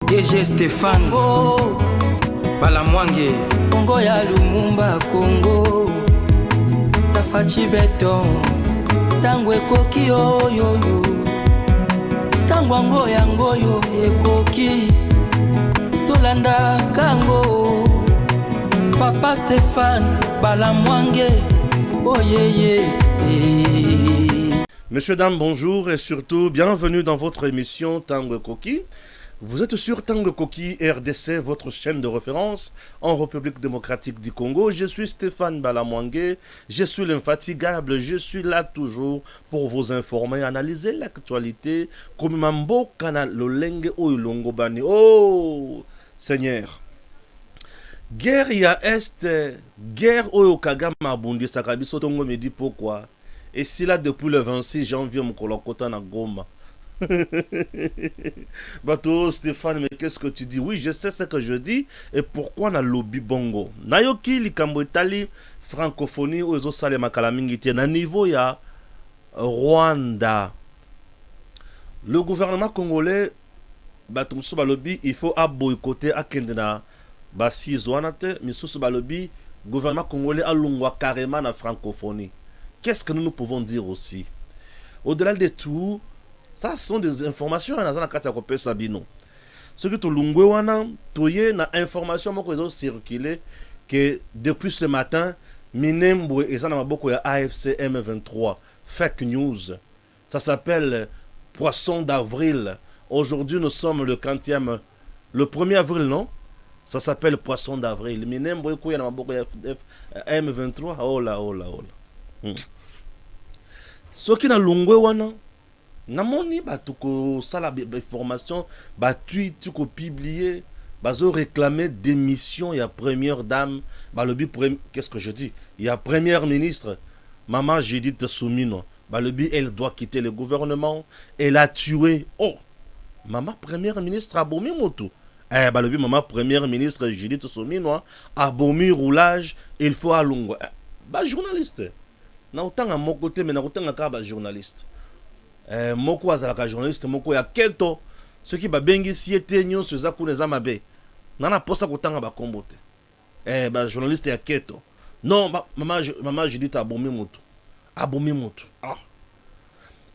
DG Stéphane Balamwange Congo ya Lumumba Congo Tafachi beton Tango ekoki oyoyo Tango ango yango yo ekoki Tolanda kango Papa Stéphane Balamwange Oh yeah. Messieurs, dames, bonjour et surtout bienvenue dans votre émission Tango Koki. Vous êtes sur Tango Koki RDC, votre chaîne de référence en République démocratique du Congo. Je suis Stéphane Balamwange, je suis l'infatigable, je suis là toujours pour vous informer, analyser l'actualité comme Mambo Canal Lolenge Oilongo Bani. Oh Seigneur! Guerre ya Est, guerre Oyo Kagama Bundi Sakabiso Tongo me dit pourquoi. Et si là depuis le 26 janvier, mon colocota na Goma. Bato Stéphane, mais qu'est-ce que tu dis? Oui, je sais ce que je dis. Et pourquoi na lobby bongo? Nayoki likambo Italie, francophonie, ozo sale makalamingi na niveau ya Rwanda. Le gouvernement congolais, bato musu balobi, il faut boycotter akendena basi zoanate, misusu balobi, gouvernement congolais alungwa carrément na francophonie. Qu'est-ce que nous pouvons dire aussi? Au-delà de tout, ça sont des informations. Ce que tu lungwe wana, toye na information moko ezo circuler que depuis ce matin, Minembwe et ça na maboko ya AFC M23. Fake news. Ça s'appelle Poisson d'avril. Aujourd'hui, nous sommes le 1er avril, non? Ça s'appelle Poisson d'avril. Minembwe kouya na maboko ya M23. Oh là. Ce qui na longwe wana namoni batuko sala information batu tuko publier bazo réclamer démission ya première dame balobi qu'est-ce que je dis, il y a première ministre maman Judith Soumino balobi elle doit quitter le gouvernement, elle a tué maman première ministre abomi moto balobi maman première ministre Judith Soumino abomi roulage, il faut alungo journaliste na utanga moko te, mais na utanga ka journaliste moko azalaka journaliste moko ya keto ce qui ba bengi siete nyonso za kuna za mabe nana posa kotanga ba kombo te journaliste ya keto non maman Judith abomi moto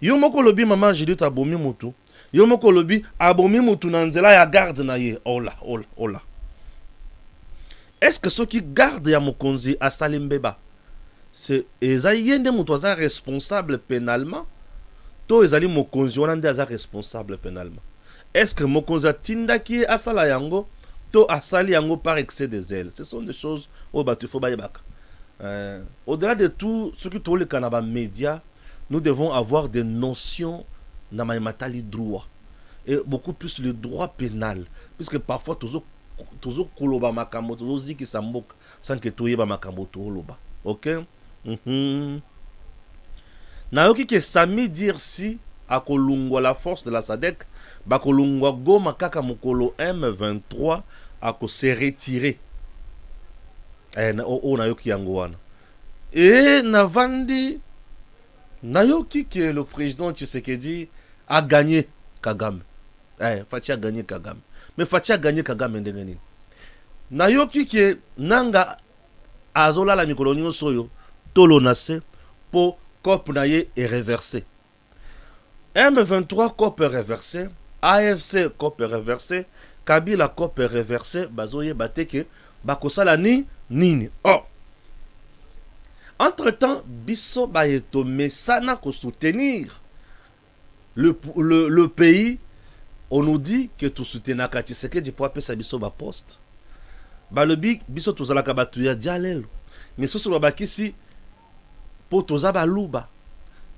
yo moko lobi maman Judith abomi moto, yo moko lobi abomi moto na nzela ya garde na ye. Ola est-ce que ceux qui gardent ya mokonzi a salimbeba c'est ezayende moto aza responsable pénalement to ezali mokonzi wana nde aza responsable pénalement? Est-ce que mokonzi atindaki asala yango to asali yango par excès de zèle? Ce sont des choses au batu faut bayebaka. Au-delà de tout ce que tous les canaba médias, nous devons avoir des notions na matali droit et beaucoup plus le droit pénal, puisque parfois toujours koloba makambo toujours ziki samboka sans que toyeba makambo to loba. OK? Nayoki ke Sami dire si a kolungwa la force de la SADC ba kolungwa Goma kaka mokolo M23 a ko se retirer nayoki yango wana et navandi nayoki ke le président Tshisekedi a gagné Kagame. Fachi a gagné Kagame, mais Fachi a gagné Kagame ndenge nini? Nayoki ke nanga azola la mikolo nyonso yo tolo nase po COP naye est reversé. M23 COP est reversé, AFC COP est reversé, Kabila COP est reversé, bazoye bateke bakosala nini. Entre-temps, biso bayeto mesana ko soutenir le pays. On nous dit que tout soutenir Kati Tshisekedi pour appeler sa biso ba poste. Balobi biso tozalaka batu ya dialelo. Mais soso babakisi po toza baluba.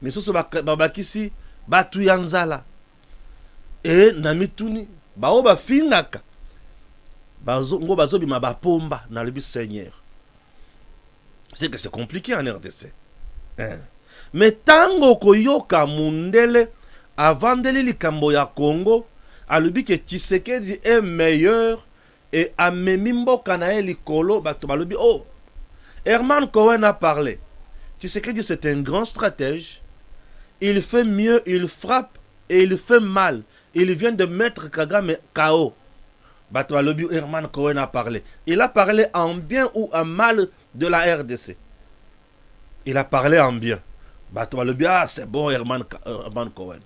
Mais soso babakisi batu ya nzala. Et namituni bao bafingaka. Ngo bazobima bapomba na lebi Seigneur. C'est que c'est compliqué en RDC. Mais tango koyoka mundele avandeli likambo ya Congo, alobi que Tshisekedi est meilleur et amemi mboka na ye likolo bato balobi Herman Cohen a parlé. Tshisekedi c'est un grand stratège. Il fait mieux, il frappe et il fait mal. Il vient de mettre Kagame KO. Bato Alobi Herman Cohen a parlé. Il a parlé en bien ou en mal de la RDC. Il a parlé en bien. Bato Alobi, ah c'est bon Herman Cohen.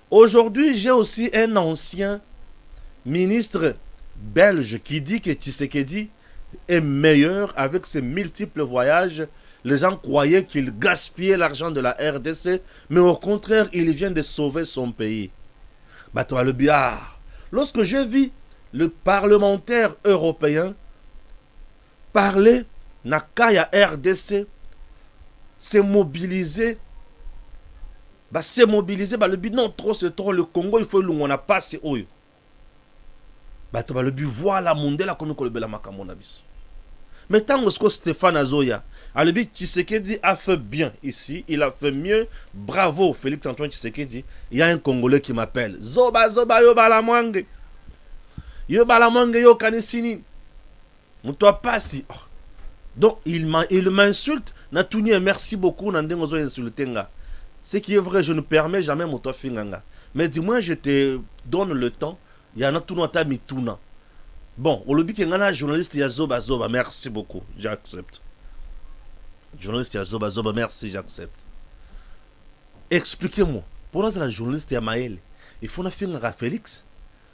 Aujourd'hui, j'ai aussi un ancien ministre belge qui dit que Tshisekedi est meilleur avec ses multiples voyages. Les gens croyaient qu'il gaspillait l'argent de la RDC, mais au contraire, il vient de sauver son pays. Bato Alobi, ah, lorsque je vis le parlementaire européen parler Nakaya RDC, s'est mobilisé, le but non trop c'est trop le Congo, il faut on a passé oyo. Le but voilà mondela comme le la makamona. Mais tant que Stéphane Azoya, le but Tshisekedi a fait bien ici, il a fait mieux, bravo Félix Antoine Tshisekedi. Il y a un Congolais qui m'appelle Zoba yo balamwange. Yo balamwange yo kanisini. Moutoua passi. Donc il m'insulte, Natuni merci beaucoup nandengo zo insultenga. Ce qui est vrai, je ne permets jamais Moutoua finganga. Mais dis-moi, je te donne le temps. Il y en a tout le temps mituna. Bon, au lobby qu'il y a un journaliste, il y a Zoba, merci beaucoup, j'accepte. Journaliste, il y a Zoba, merci, j'accepte. Expliquez-moi, pourquoi c'est la journaliste, il y a Maël? Il faut faire à Félix.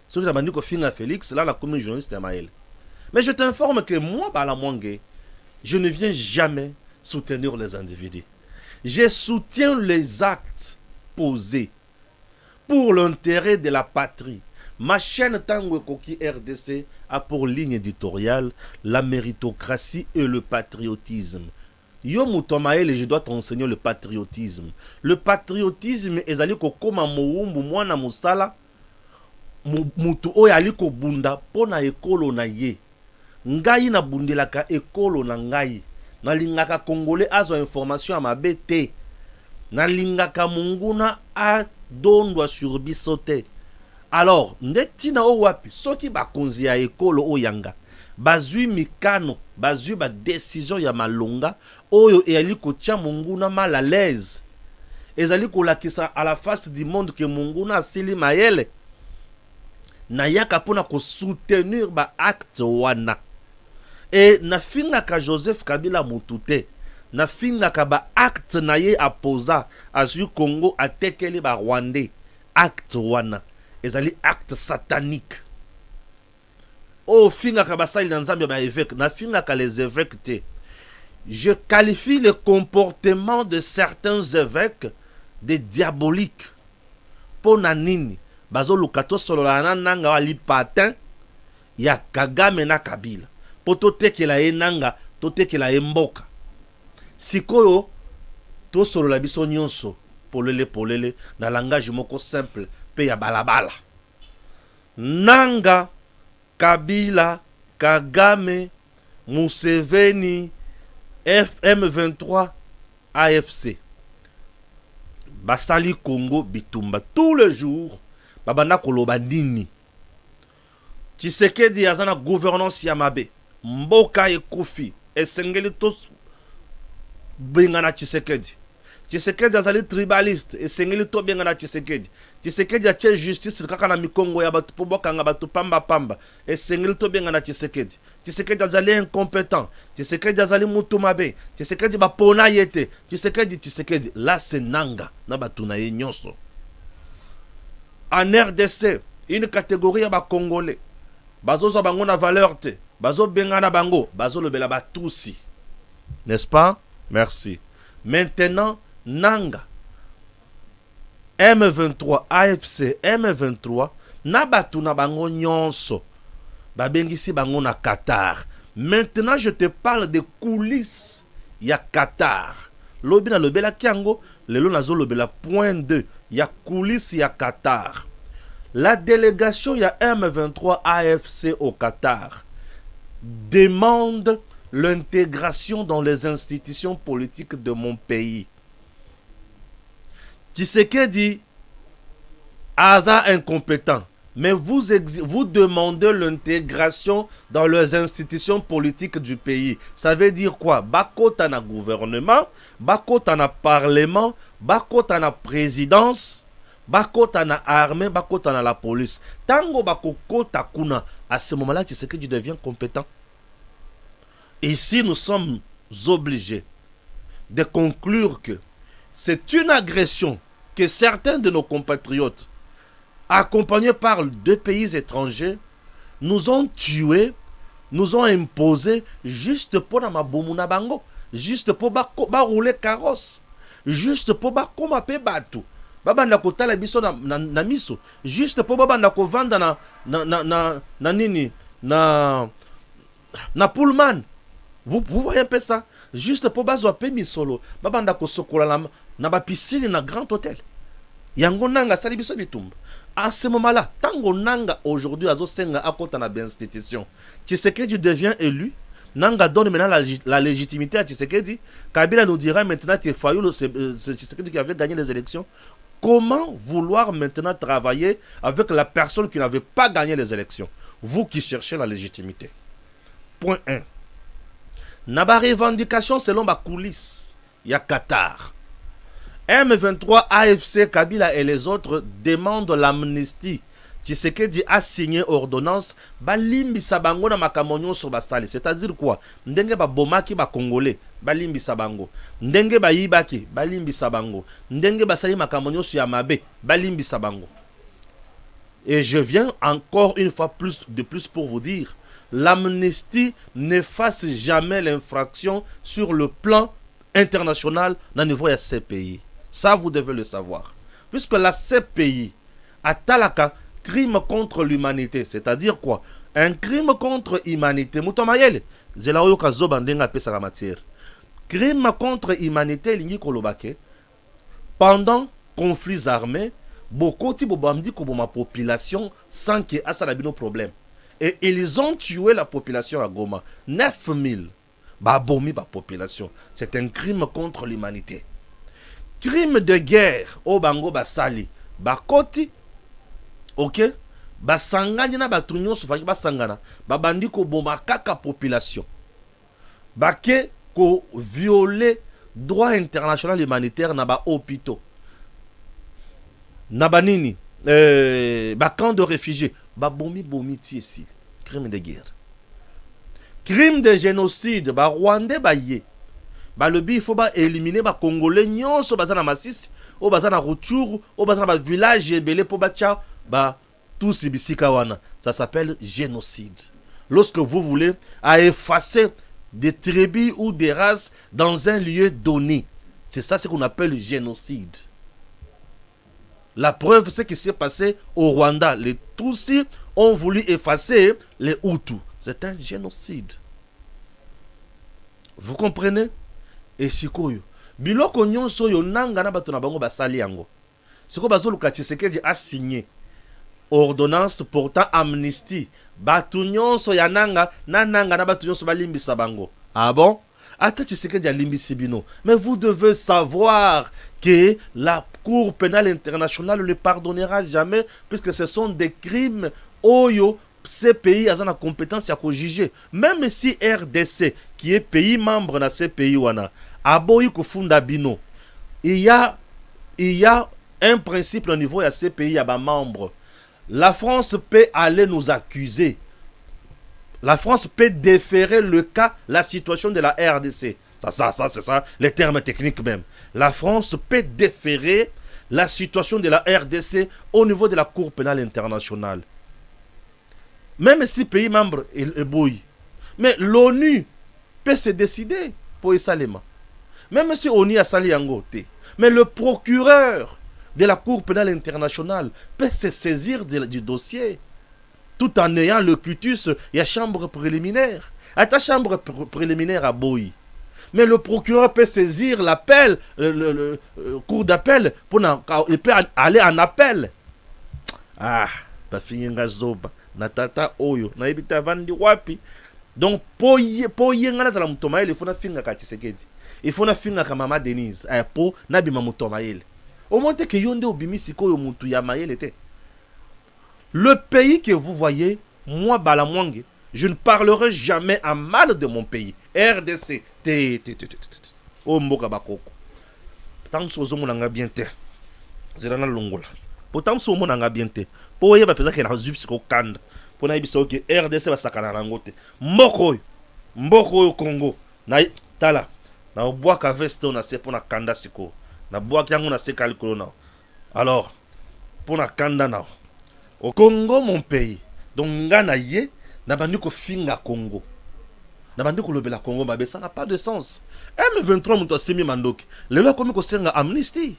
Ce qui a dit qu'on fait à Félix, là, la commune journaliste, il y a Maël. Mais je t'informe que moi, Balamwange, je ne viens jamais soutenir les individus. Je soutiens les actes posés pour l'intérêt de la patrie. Ma chaîne Tango Koki RDC a pour ligne éditoriale la méritocratie et le patriotisme. Yo Moutomaël, je dois t'enseigner le patriotisme. Le patriotisme est allé kokoma moumbu mwana musala mutu oyo ali ko bunda pona ekolo na ye. Ngai na bundelaka ekolo na ngai. Nalingaka Congolais azo information à ma BT. Nalingaka munguna a dondwa sur bisote. Alors, netina o wapi, soki bakonzi ya ekolo oyanga, bazui mikano, bazui ba décision ya malonga, oyo eyali kotia munguna mal à l'aise. Ezali kolakisa à la face du monde que munguna asili mayele. Na yaka pona ko soutenir ba acte wana. Et na finga ka Joseph Kabila mutute. Na finga ka ba acte na ye aposa azu Congo atekeli ba Rwandais. Acte wana. Ezali acte satanique. Oh, finga kabasali dans Zambia ba évêque, na finga ka les évêques te. Je qualifie le comportement de certains évêques de diaboliques. Pona nini, bazo lukato solo la nanga wali patin, ya Kagame na Kabila. Poto teke la enanga, to teke la emboka. Sikoyo, to solo la biso nyonso, polele, na langage moko simple. Pe ya balabala. Nanga, Kabila, Kagame, Museveni, M23, AFC. Basali Congo bitumba tous les jours. Babana koloba nini. Tshisekedi yazana gouvernance ya mabe. Mboka ekufi. Esengeli tos bengana Tshisekedi. Tshisekedi azali tribaliste et sengeli to benga na Tshisekedi. Tshisekedi a tche justice kaka na mikongo ya batu poboka nga batu pamba et sengeli to benga na Tshisekedi. Tshisekedi azali incompétent. Tshisekedi azali mutu mabe. Tshisekedi ba pona yete. Tshisekedi là c'est nanga na batu na ye nyonso. En RDC, une catégorie ya ba congolais. Bazo za bango na valeur te. Bazo benga na bango, bazo lobela ba tusi. N'est-ce pas? Merci. Maintenant Nanga, M23, AFC, M23, nabatu na bango nyonso, babengisi bango na Qatar. Maintenant, je te parle des coulisses ya Qatar. Lobi na lobela kiango, lelo nazo lobela point 2, ya coulisses ya Qatar. La délégation ya M23 AFC au Qatar demande l'intégration dans les institutions politiques de mon pays. Tshisekedi Aza incompétent, mais vous demandez l'intégration dans les institutions politiques du pays. Ça veut dire quoi? Bakota na gouvernement, bakota na parlement, bakota na présidence, bakota na armée, bakota na la police. Tango bakokota kuna, à ce moment-là, tu sais que tu deviens compétent. Ici, nous sommes obligés de conclure que c'est une agression que certains de nos compatriotes, accompagnés par deux pays étrangers, nous ont tués, nous ont imposés juste pour la mabomuna bango, juste pour rouler carrosse, juste pour bakoma pe batu, babanda kotala biso na miso, juste pour babanda ko vanda na nini na pullman. Vous voyez un peu ça? Juste pour bazo pe misolo, babanda ko sokola na ba piscine na grand hôtel. Yango nanga sali biso bitumba. À ce moment-là, tango nanga aujourd'hui azo senga akota na bien institution. Tshisekedi devient élu. Nanga donne maintenant la légitimité à Tshisekedi. Kabila nous dira maintenant que Fayulu, c'est Tshisekedi qui avait gagné les élections. Comment vouloir maintenant travailler avec la personne qui n'avait pas gagné les élections? Vous qui cherchez la légitimité. Point 1. Naba revendication selon ma coulisse. Il y a Qatar. M23, AFC, Kabila et les autres demandent l'amnistie. Tshisekedi a signé ordonnance balimbi sabango na makamonyo sur basali. C'est-à-dire quoi? Ndenge ba bomaki ba congolais balimbi sabango. Ndenge ba yibaki balimbi sabango. Ndenge basali makamonyo sur yamabe balimbi sabango. Et je viens encore une fois de plus pour vous dire, l'amnistie n'efface jamais l'infraction sur le plan international dans le niveau de ces pays. Ça, vous devez le savoir. Puisque la CPI a talaka crime contre l'humanité. C'est-à-dire quoi? Un crime contre l'humanité. Moutomayele. Zelaoyo kazoba ndenga pesa la matière. Crime contre l'humanité, lingi kolobake. Pendant conflits armés, beaucoup de bobamdi ma population sans qu'il y ait problème. Et ils ont tué la population à Goma. 9000. Babomi ba population. C'est un crime contre l'humanité. Crime de guerre. Obango basali. Bakoti. Ok? Basangani na batunyo sufaki basangana. Babandi ko boma kaka population. Bake ko violer droit international humanitaire na ba hôpitaux. Na banini. Camp de réfugiés. Bomi ici. Crime de guerre. Crime de génocide. Rwandais baye. Le faut éliminer les Congolais nyonso bazana Masisi, o bazana Rutshuru, o bazana village belé po bacha tous ces bisika wana. Ça s'appelle génocide. Lorsque vous voulez effacer des tribus ou des races dans un lieu donné, c'est ça ce qu'on appelle génocide. La preuve, c'est ce qui s'est passé au Rwanda. Les Tutsis ont voulu effacer les Hutus. C'est un génocide. Vous comprenez? Et sikoyo biloko nyonso yo nanga na bato na bango basali yango. Siko bazoluka Tshisekedi a signé ordonnance portant amnistie. Bato nyonso ya nanga na bato nyonso balimbisa bango. Ah bon? Ata Tshisekedi a limbisi bino. Mais vous devez savoir que la Cour pénale internationale ne le pardonnera jamais, puisque ce sont des crimes oyo. Ces pays ont la compétence à juger. Même si RDC, qui est pays membre dans ces pays, il y a un principe au niveau de ces pays, il y a membres. La France peut aller nous accuser. La France peut déférer le cas, la situation de la RDC. Ça, c'est ça, les termes techniques même. La France peut déférer la situation de la RDC au niveau de la Cour pénale internationale. Même si pays membre est bouilli. Mais l'ONU peut se décider pour Salema. Même si ONU a sali yangote. Mais le procureur de la Cour pénale internationale peut se saisir du dossier. Tout en ayant le cutus et la chambre préliminaire. À ta chambre préliminaire à Boyi. Mais le procureur peut saisir l'appel, le cours d'appel, il peut aller en appel. Ah, pas fini ngazoba. Natata oyo na ebita vandi wapi. Donc po yenga na zala mutomaele il faut na finga ka Tshisekedi, il faut na finga ka mama Denise po na bima mutomaele au moins que yonde obimisi ko yo mutu ya maele te. Le pays que vous voyez, moi Balamwange, je ne parlerai jamais en mal de mon pays. RDC o mboka bakoko tant sozo mulanga bien te zela na longola pourtant so mo nanga bien te po yeba pesa ke na zup ko kanda po na yebisa ke RDC ba sakana nango te mboko oyo Congo na tala na obwaka veste na se pona kanda siko na bwaka yango na se kalikulo na alors pona kanda na au Congo mon pays donc ngana ye na bandi ko finga Congo na bandi ko lobela Congo ba ça n'a pas de sens. M23 muto semi mandoki lelo komi ko senga amnistie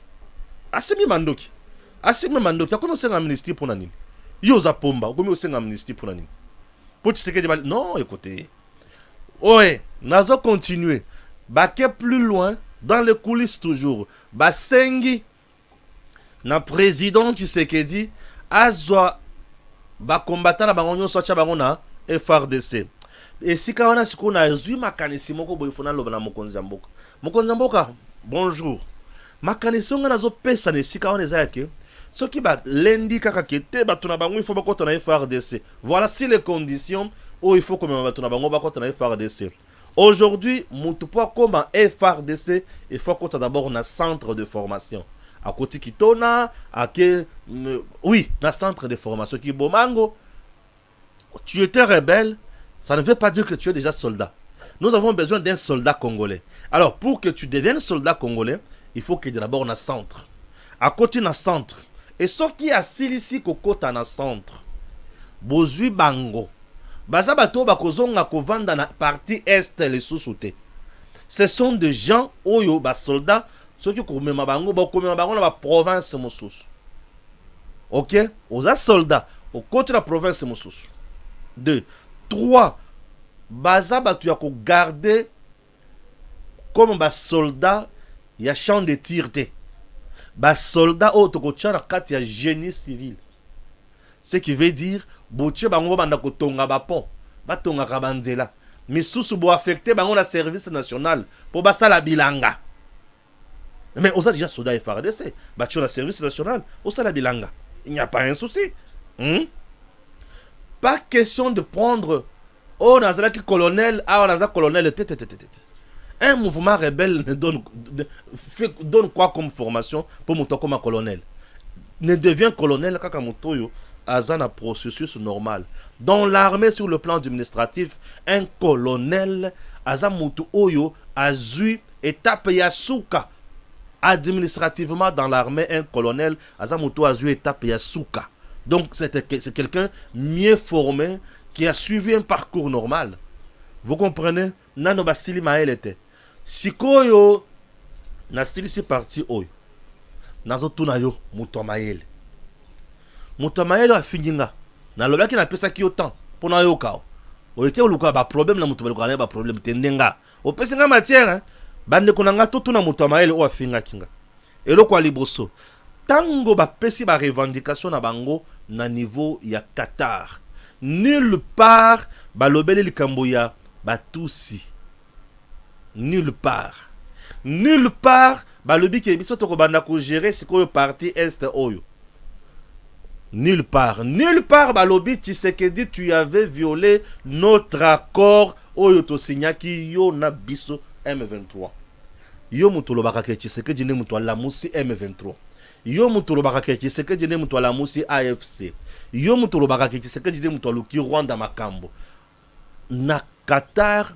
asemi mandoki akomi senga amnistie pona nini yo za pomba komi senga amnistie pona nini po Tshisekedi non écoutez ouais nazo continuer baké plus loin dans les coulisses toujours basengi na président Tshisekedi azwa ba combattant na bango nyonso cha bango na FRDC et si ka wana siko na zui makanisi moko boy fona loba na mokonzi mboka bonjour makanisi nga nazo pesa ne sika wana eza yake soki ba lendi kaka kete bato na bango il faut bakota na FRDC voilà si les conditions où il faut que bato na bango bakota na FRDC aujourd'hui mutu po comme FRDC il faut kota d'abord na centre de formation à côté kitona oui na centre de formation qui bomango tu étais rebelle ça ne veut pas dire que tu es déjà soldat. Nous avons besoin d'un soldat congolais. Alors pour que tu deviennes soldat congolais il faut que d'abord na centre à côté na centre et ce qui a ici kokota na centre bozui bango baza bato bakozonga kovanda na partie est les sous-soutés. Ce sont des gens oyo ba soldats ceux qui komema bango na ba province mosusu. OK, oza soldats au côté de la province mosusu. 2 3 baza bato ya ko garder comme ba soldat ya champ de tir te ba soldat o to ko tchana kati ya génie civil. Ce qui veut dire botie bango banda ko tonga ba pont ba tonga ka banzela misusu bo affecté bango na service national pour basala bilanga. Mais on a déjà soldat FARDC ba tchona service national au sala bilanga, il n'y a pas un souci. Pas question de prendre oh nazala ki colonel ah nazala colonel un mouvement rebelle ne donne quoi comme formation pour monter comme un colonel ne devient colonel kaka motoyo azana processus normal dans l'armée. Sur le plan administratif un colonel azamutu oyo azui étape yasuka administrativement dans l'armée. Un colonel azamutu azui étape yasuka. Donc c'est quelqu'un mieux formé qui a suivi un parcours normal. Vous comprenez? Nano basili mael était. Sikoyo na stili si parti oyo. Nazo tuna yo mutomael. Mutomael a fininga. Na lobaki na pesa ki autant pour na yo kao. Oyete oluka ba problème na mutomael ko na ba problème tendenga. O pesa nga matière hein. Bande konanga to tuna mutomael o afinga kinga. Elo kwa liboso. Tango ba pesi ba revendication na bango na niveau ya Qatar. Nulle part balobele likambo ya batusi. Nulle part balobi ke biso to ko banda ko gérer sikoyo parti est oyo. Nulle part balobi Tshisekedi tu avais violé notre accord oyo to signaki yo na biso M23. Yo muto lobaka ke Tshisekedi ne muto la musi M23. Yo muto lobaka ke Tshisekedi ne muto la musi AFC. Yo muto lobaka ke Tshisekedi ne muto luki Rwanda makambo. Na Qatar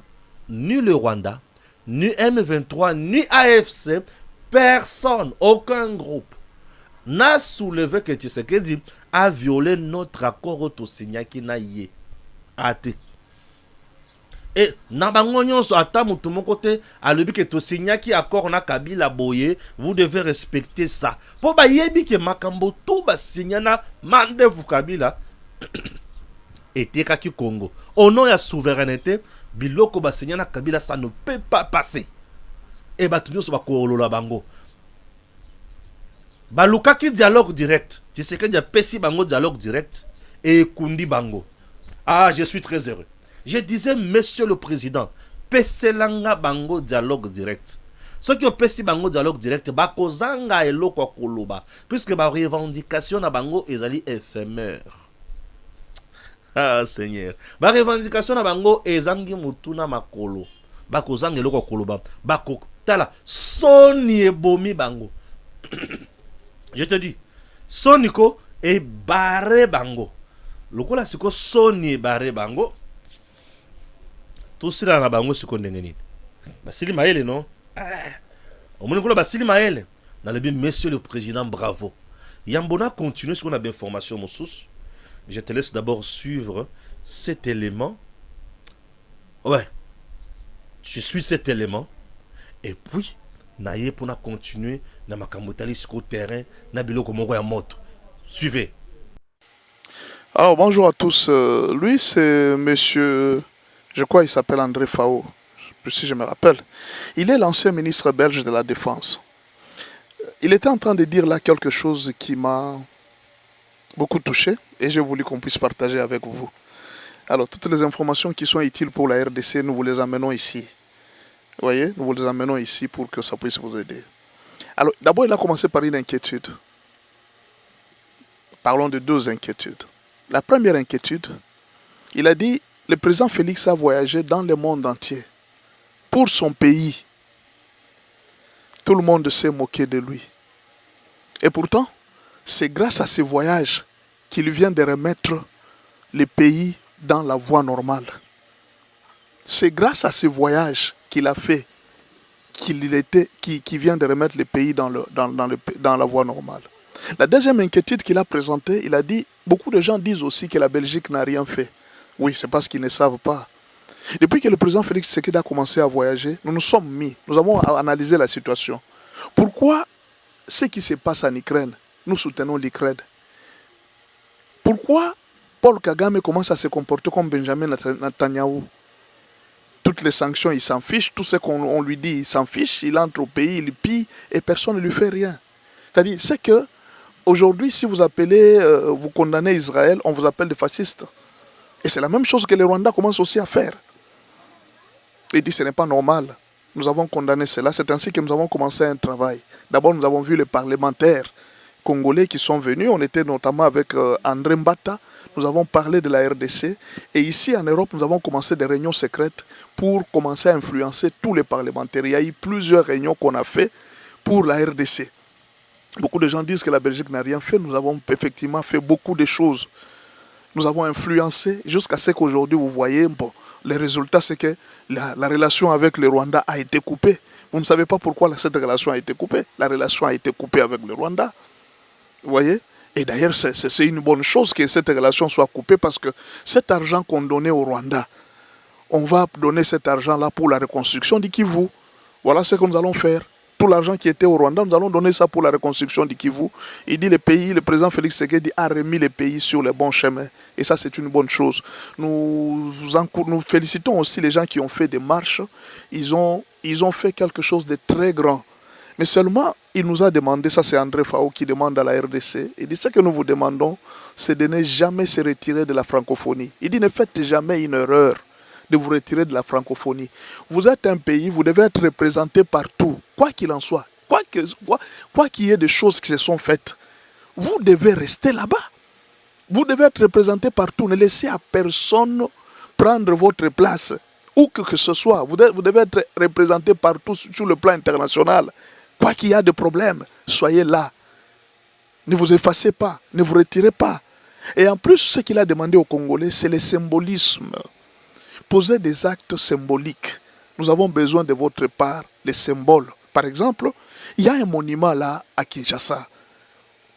ni le Rwanda ni M23 ni AFC, personne, aucun groupe n'a soulevé que Tshisekedi a violé notre accord au Signaki na yé. Ate. Et nabango nyonso ata mutu mon côté a lebi que to Signaki accord na Kabila boye, vous devez respecter ça. Po ba yebi ke makambo tout ba signana mande vous Kabila et kaki Congo. Au nom de la souveraineté, biloko ba signana Kabila ça ne peut pas passer. Et ba tunyo so ba kololo bango. Balukaki dialogue direct. Tu sais que y a pesi bango dialogue direct et kundi bango. Ah, je suis très heureux. Je disais monsieur le président, peselanga bango dialogue direct. Ceux qui ont pesi bango dialogue direct, bakozanga eloko koloba puisque ba revendication na bango ezali éphémère. Ah Seigneur. Ba revendication na bango ezangi mutuna makolo. Bakozanga eloko koloba. Bako tala soni ebomi bango. Je te dis, soniko et barré bango. Lokola siko soni barré bango. Tout cela na bango siko ndengeni. Basili maele non? Au moins voilà basili maele. Dans le bien monsieur le président bravo. Yambona continue ce qu'on a d'informations mon sous. Je te laisse d'abord suivre cet élément. Ouais. Je suis cet élément. Et puis naye pour continuer na makamotali sur terrain na biloko moko ya moto. Suivez. Alors bonjour à tous. Lui c'est monsieur, je crois il s'appelle André Fao, si je me rappelle. Il est l'ancien ministre belge de la Défense. Il était en train de dire là quelque chose qui m'a beaucoup touché et j'ai voulu qu'on puisse partager avec vous. Alors toutes les informations qui sont utiles pour la RDC, nous vous les amenons ici. Vous voyez, nous vous les amenons ici pour que ça puisse vous aider. Alors d'abord il a commencé par une inquiétude. Parlons de deux inquiétudes. La première inquiétude, il a dit, le président Félix a voyagé dans le monde entier pour son pays. Tout le monde s'est moqué de lui. Et pourtant, c'est grâce à ces voyages qu'il vient de remettre le pays dans la voie normale. C'est grâce à ces voyages qu'il a fait qu'il vient de remettre le pays dans la voie normale. La deuxième inquiétude qu'il a présentée, il a dit, beaucoup de gens disent aussi que la Belgique n'a rien fait. Oui, c'est parce qu'ils ne savent pas. Depuis que le président Félix Tshisekedi a commencé à voyager, nous nous sommes mis, nous avons analysé la situation. Pourquoi ce qui se passe en Ukraine, nous soutenons l'Ukraine? Pourquoi Paul Kagame commence à se comporter comme Benjamin Netanyahu? Toutes les sanctions, il s'en fiche, tout ce qu'on lui dit, il s'en fiche, il entre au pays, il pille et personne ne lui fait rien. C'est-à-dire, c'est que aujourd'hui, si vous appelez, vous condamnez Israël, on vous appelle des fascistes. Et c'est la même chose que le Rwanda commence aussi à faire. Il dit, ce n'est pas normal. Nous avons condamné cela. C'est ainsi que nous avons commencé un travail. D'abord, nous avons vu les parlementaires congolais qui sont venus. On était notamment avec André Mbata. Nous avons parlé de la RDC. Et ici, en Europe, nous avons commencé des réunions secrètes pour commencer à influencer tous les parlementaires. Il y a eu plusieurs réunions qu'on a fait pour la RDC. Beaucoup de gens disent que la Belgique n'a rien fait. Nous avons effectivement fait beaucoup de choses. Nous avons influencé jusqu'à ce qu'aujourd'hui, vous voyez, bon, le résultat, c'est que la relation avec le Rwanda a été coupée. Vous ne savez pas pourquoi cette relation a été coupée. La relation a été coupée avec le Rwanda. Vous voyez? Et d'ailleurs, c'est une bonne chose que cette relation soit coupée parce que cet argent qu'on donnait au Rwanda, on va donner cet argent-là pour la reconstruction du Kivu. Voilà ce que nous allons faire. Tout l'argent qui était au Rwanda, nous allons donner ça pour la reconstruction du Kivu. Il dit le président Félix Tshisekedi a remis le pays sur le bon chemin. Et ça, c'est une bonne chose. Nous félicitons aussi les gens qui ont fait des marches. Ils ont fait quelque chose de très grand. Mais seulement, il nous a demandé, ça c'est André Fao qui demande à la RDC, il dit ce que nous vous demandons, c'est de ne jamais se retirer de la francophonie. Il dit ne faites jamais une erreur de vous retirer de la francophonie. Vous êtes un pays, vous devez être représenté partout, quoi qu'il en soit, quoi qu'il y ait des choses qui se sont faites. Vous devez rester là-bas. Vous devez être représenté partout. Ne laissez à personne prendre votre place. Où que ce soit, vous devez être représenté partout sur le plan international. Quoi qu'il y ait de problèmes, soyez là. Ne vous effacez pas, ne vous retirez pas. Et en plus, ce qu'il a demandé aux Congolais, c'est le symbolisme. Posez des actes symboliques. Nous avons besoin de votre part, les symboles. Par exemple, il y a un monument là à Kinshasa,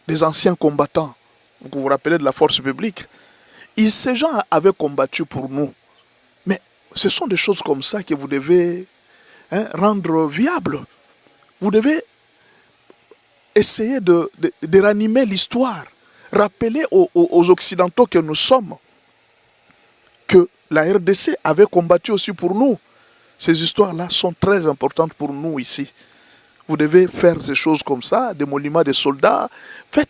des anciens combattants, vous vous rappelez de la force publique. Ces gens avaient combattu pour nous. Mais ce sont des choses comme ça que vous devez rendre viables. Vous devez essayer de ranimer l'histoire. Rappeler aux Occidentaux que nous sommes, que la RDC avait combattu aussi pour nous. Ces histoires-là sont très importantes pour nous ici. Vous devez faire des choses comme ça, des monuments des soldats. Faites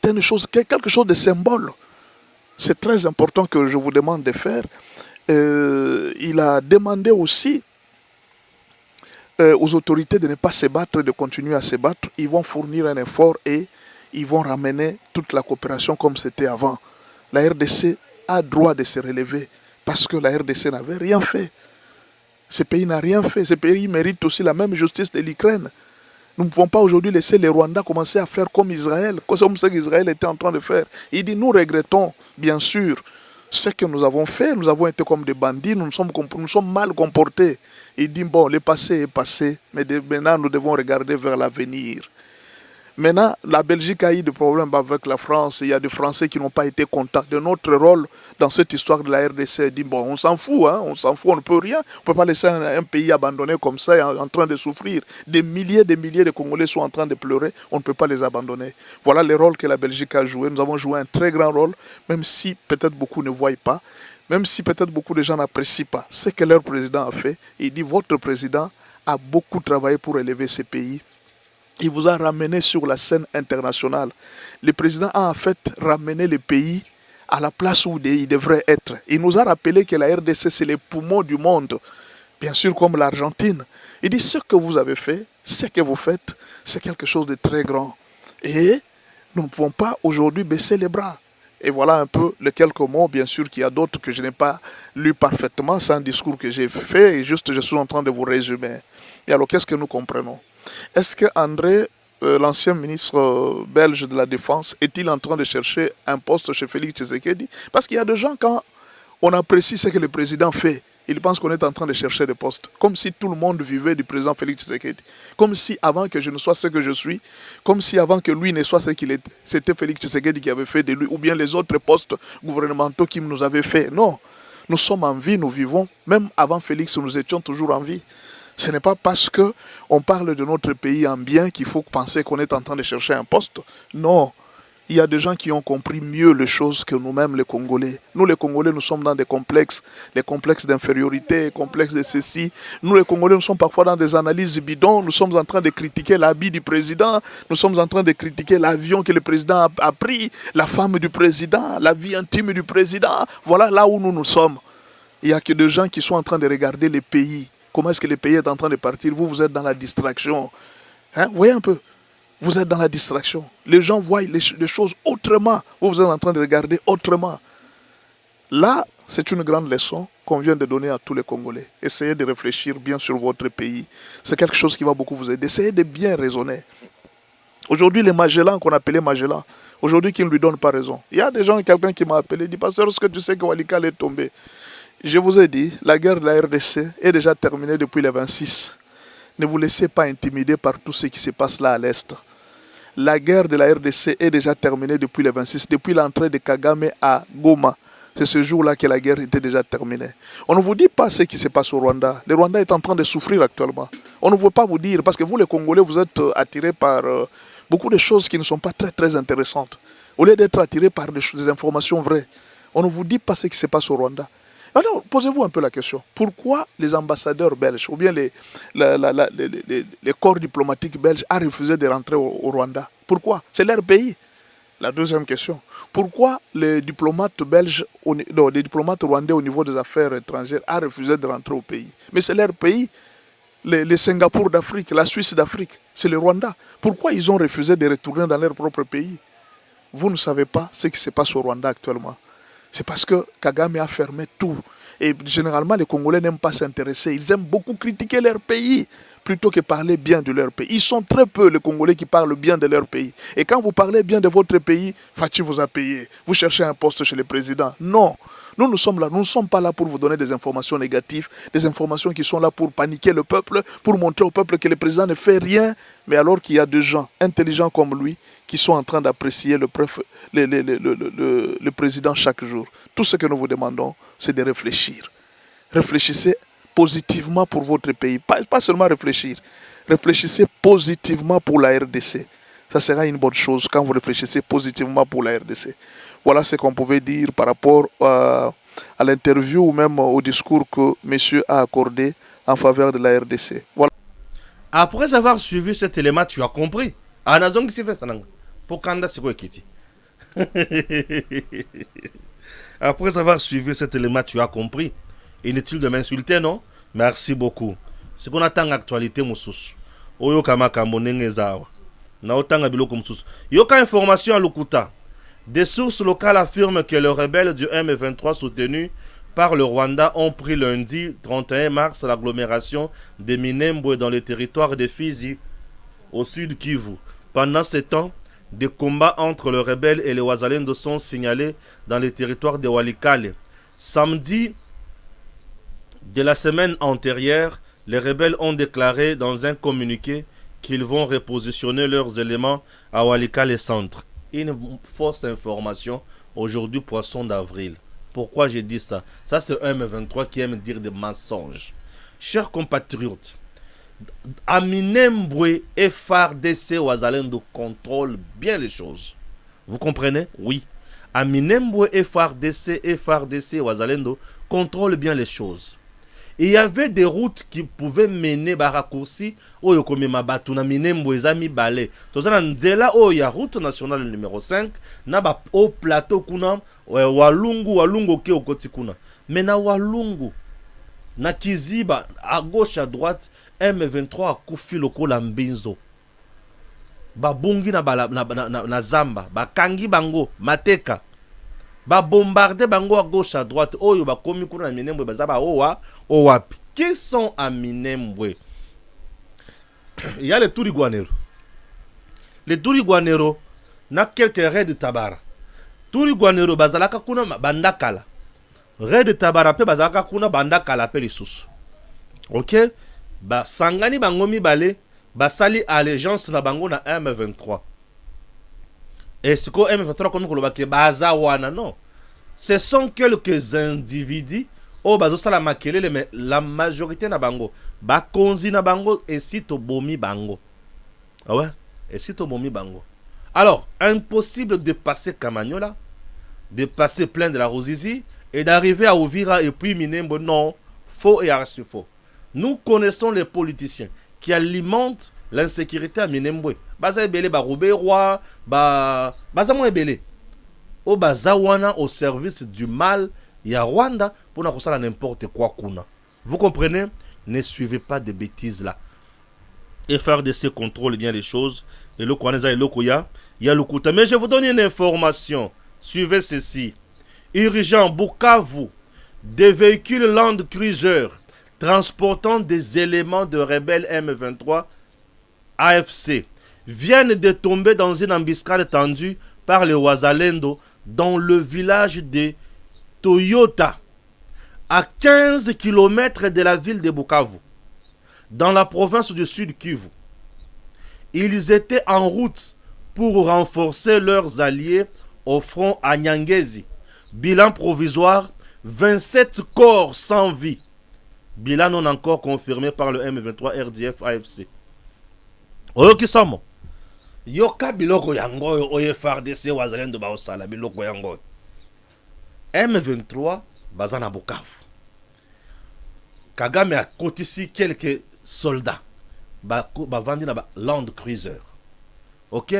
quelque chose de symbole. C'est très important que je vous demande de faire. Il a demandé aussi aux autorités de ne pas se battre, de continuer à se battre. Ils vont fournir un effort et ils vont ramener toute la coopération comme c'était avant. La RDC a droit de se relever parce que la RDC n'avait rien fait. Ce pays n'a rien fait. Ce pays mérite aussi la même justice de l'Ukraine. Nous ne pouvons pas aujourd'hui laisser les Rwandais commencer à faire comme Israël, comme ce qu'Israël était en train de faire. Il dit, nous regrettons, bien sûr, ce que nous avons fait. Nous avons été comme des bandits, nous sommes mal comportés. Il dit, bon, le passé est passé, mais maintenant nous devons regarder vers l'avenir. Maintenant, la Belgique a eu des problèmes avec la France. Il y a des Français qui n'ont pas été contents de notre rôle dans cette histoire de la RDC. Ils disent, bon, on s'en fout, hein, on s'en fout, on ne peut rien. On ne peut pas laisser un pays abandonné comme ça, en train de souffrir. Des milliers de Congolais sont en train de pleurer. On ne peut pas les abandonner. Voilà le rôle que la Belgique a joué. Nous avons joué un très grand rôle, même si peut-être beaucoup ne voient pas, même si peut-être beaucoup de gens n'apprécient pas ce que leur président a fait. Il dit, votre président a beaucoup travaillé pour élever ce pays. Il vous a ramené sur la scène internationale. Le président a en fait ramené le pays à la place où il devrait être. Il nous a rappelé que la RDC, c'est les poumons du monde. Bien sûr, comme l'Argentine. Il dit, ce que vous avez fait, ce que vous faites, c'est quelque chose de très grand. Et nous ne pouvons pas aujourd'hui baisser les bras. Et voilà un peu les quelques mots, bien sûr qu'il y a d'autres que je n'ai pas lus parfaitement. C'est un discours que j'ai fait et juste je suis en train de vous résumer. Et alors, qu'est-ce que nous comprenons? Est-ce que André, l'ancien ministre belge de la Défense, est-il en train de chercher un poste chez Félix Tshisekedi? Parce qu'il y a des gens, quand on apprécie ce que le président fait, ils pensent qu'on est en train de chercher des postes. Comme si tout le monde vivait du président Félix Tshisekedi. Comme si avant que je ne sois ce que je suis, comme si avant que lui ne soit ce qu'il était, c'était Félix Tshisekedi qui avait fait de lui, ou bien les autres postes gouvernementaux qui nous avaient fait. Non, nous sommes en vie, nous vivons. Même avant Félix, nous étions toujours en vie. Ce n'est pas parce qu'on parle de notre pays en bien qu'il faut penser qu'on est en train de chercher un poste. Non, il y a des gens qui ont compris mieux les choses que nous-mêmes les Congolais. Nous les Congolais, nous sommes dans des complexes d'infériorité, complexes de ceci. Nous les Congolais, nous sommes parfois dans des analyses bidons. Nous sommes en train de critiquer l'habit du président. Nous sommes en train de critiquer l'avion que le président a pris, la femme du président, la vie intime du président. Voilà là où nous sommes. Il n'y a que des gens qui sont en train de regarder les pays. Comment est-ce que le pays est en train de partir? Vous êtes dans la distraction. Hein? Vous voyez un peu? Vous êtes dans la distraction. Les gens voient les choses autrement. Vous êtes en train de regarder autrement. Là, c'est une grande leçon qu'on vient de donner à tous les Congolais. Essayez de réfléchir bien sur votre pays. C'est quelque chose qui va beaucoup vous aider. Essayez de bien raisonner. Aujourd'hui, les Magellans qu'on appelait Magellans, aujourd'hui, qui ne lui donnent pas raison. Il y a des gens, quelqu'un qui m'a appelé, il dit, pasteur, est-ce que tu sais que Walikale est tombé? Je vous ai dit, la guerre de la RDC est déjà terminée depuis le 26. Ne vous laissez pas intimider par tout ce qui se passe là à l'Est. La guerre de la RDC est déjà terminée depuis le 26, depuis l'entrée de Kagame à Goma. C'est ce jour-là que la guerre était déjà terminée. On ne vous dit pas ce qui se passe au Rwanda. Le Rwanda est en train de souffrir actuellement. On ne veut pas vous dire, parce que vous les Congolais, vous êtes attirés par beaucoup de choses qui ne sont pas très très intéressantes. Au lieu d'être attirés par des informations vraies, on ne vous dit pas ce qui se passe au Rwanda. Alors, posez-vous un peu la question. Pourquoi les ambassadeurs belges, ou bien les corps diplomatiques belges ont refusé de rentrer au Rwanda? Pourquoi? C'est leur pays. La deuxième question. Pourquoi les diplomates belges, les diplomates rwandais au niveau des affaires étrangères ont refusé de rentrer au pays? Mais c'est leur pays. Les Singapour d'Afrique, la Suisse d'Afrique, c'est le Rwanda. Pourquoi ils ont refusé de retourner dans leur propre pays? Vous ne savez pas ce qui se passe au Rwanda actuellement. C'est parce que Kagame a fermé tout. Et généralement, les Congolais n'aiment pas s'intéresser. Ils aiment beaucoup critiquer leur pays plutôt que parler bien de leur pays. Ils sont très peu, les Congolais, qui parlent bien de leur pays. Et quand vous parlez bien de votre pays, Fachi vous a payé. Vous cherchez un poste chez le président. Non. Nous sommes là. Nous ne sommes pas là pour vous donner des informations négatives, des informations qui sont là pour paniquer le peuple, pour montrer au peuple que le président ne fait rien, mais alors qu'il y a des gens intelligents comme lui qui sont en train d'apprécier le président chaque jour. Tout ce que nous vous demandons, c'est de réfléchir. Réfléchissez positivement pour votre pays. Pas seulement réfléchir. Réfléchissez positivement pour la RDC. Ça sera une bonne chose quand vous réfléchissez positivement pour la RDC. Voilà ce qu'on pouvait dire par rapport à l'interview ou même au discours que monsieur a accordé en faveur de la RDC. Voilà. Après avoir suivi cet élément, tu as compris. Après avoir suivi cet élément, tu as compris. Inutile de m'insulter, non? Merci beaucoup. Ce qu'on attend en actualité, Moussous. Oyo kamaka monenge zawa. Na otanga biloko Moussous. Yoka information à Lukuta. Des sources locales affirment que les rebelles du M23 soutenus par le Rwanda ont pris lundi 31 mars l'agglomération de Minembwe dans le territoire de Fizi. au sud Kivu. Pendant ce temps, des combats entre les rebelles et les Wazalendo sont signalés dans les territoires de Walikale. Samedi de la semaine antérieure, les rebelles ont déclaré dans un communiqué qu'ils vont repositionner leurs éléments à Walikale Centre. Une fausse information, aujourd'hui poisson d'avril. Pourquoi j'ai dit ça? Ça c'est M23 qui aime dire des mensonges. Chers compatriotes, à Minembwe, FARDC Wazalendo contrôle bien les choses. Vous comprenez? Oui. À Minembwe, FARDC Wazalendo contrôle bien les choses. Il y avait des routes qui pouvaient mener à raccourci au Yokomi Mabatu na Minembwe Zami Balé. Tozana nzela o ya route nationale numéro 5 na ba au plateau kuna walungu ke okoti kuna. Mais na walungu na Kiziba à gauche à droite M23 akufi lokola mbinzo. Ba bungi na zamba, ba kangi bango mateka. Ba bombarder bango à gauche à droite. Oyo ba komi kuna na Minembwe bazaba owapi. Qui sont à Minembwe? Il y a les Touriguanero. Les Touriguanero na quelques raids de Tabara. Touriguanero bazalaka kuna bandakala. Raid de Tabara pe bazalaka kuna bandakala pe lisusu. OK? Ba sangani bango mibale basali allégeance na bango na M23. Et ce que M23 comme kolobake baza wana non. Ce sont quelques individus au bazo sala makelele mais la majorité na bango ba konzi na bango et sito bomi bango. Ah ouais, et sito bomi bango. Alors, impossible de passer Kamanyola, de passer plein de la Rosizi et d'arriver à Ouvira et puis Minembwe. Non, faux et archi faux. Nous connaissons les politiciens qui alimentent l'insécurité à Minembwe. Baza ebele ba Robert Roi, baza mo ebele. O baza wana au service du mal, il y a Rwanda pour na kosala n'importe quoi kuna. Vous comprenez? Ne suivez pas de bêtises là. FARDC contrôle bien les choses. Et le Kwaneza et le Koya, il y a le Kouta. Mais je vous donne une information. Suivez ceci. Urgent, Bukavu, des véhicules Land Cruiser transportant des éléments de rebelles M23 AFC viennent de tomber dans une embuscade tendue par les Wazalendo dans le village de Toyota, à 15 km de la ville de Bukavu, dans la province du Sud Kivu. Ils étaient en route pour renforcer leurs alliés au front à Nyangezi. Bilan provisoire, 27 corps sans vie. Bilan non encore confirmé par le M23 RDF AFC. Oyo kisamo. Yoka biloko yango oye FARDC Wazalendo ba osala biloko yango. M23 bazana Bukavu. Kagame a kotisi quelques soldats. Ba vandi na ba Land Cruiser. OK?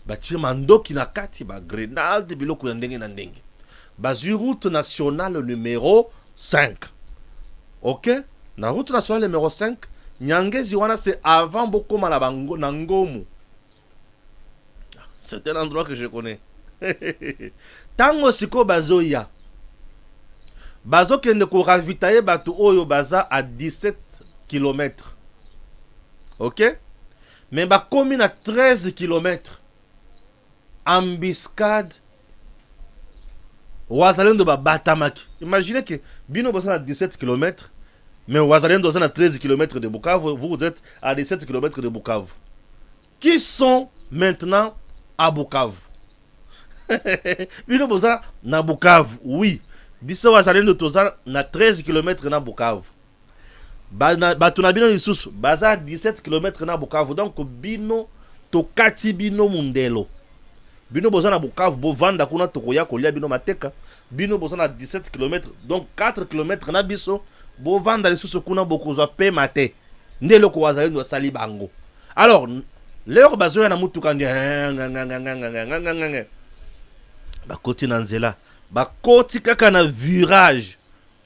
Ba chimando kinakati ba grenade biloko ya ndenge na ndenge. Ba sur route nationale numéro 5. OK? Na route nationale numéro 5, Nyangezi wana c'est avant Bokoma na bango na Ngomu. C'est un endroit que je connais. Tango siko bazoya. Bazo kende ko ravitailler batu oyo baza à 17 km. OK? Mais ba komi na 13 km. Embuscade. Wazalendo ba batamaki. Imaginez que bino baza à 17 km, mais Wazalendo baza à 13 km de Bukavu, vous êtes à 17 km de Bukavu. Qui sont maintenant à Bukavu? Bino baza na Bukavu, oui. Biso Wazalendo toza na 13 km na Bukavu. Batu na bino lisusu baza 17 km na Bukavu. Donc bino tokati bino mundelo. Bino boza na Bukavu bo vanda kuna tokoya kolia bino mateka. Bino boza na 17 km, donc 4 km na biso bo vanda lisusu kuna bokozwa pe mate. Ndelo ko Wazalendo sali bango. Alors leur bazoya na mutuka ndi bakoti na nzela. Bakoti kaka na virage.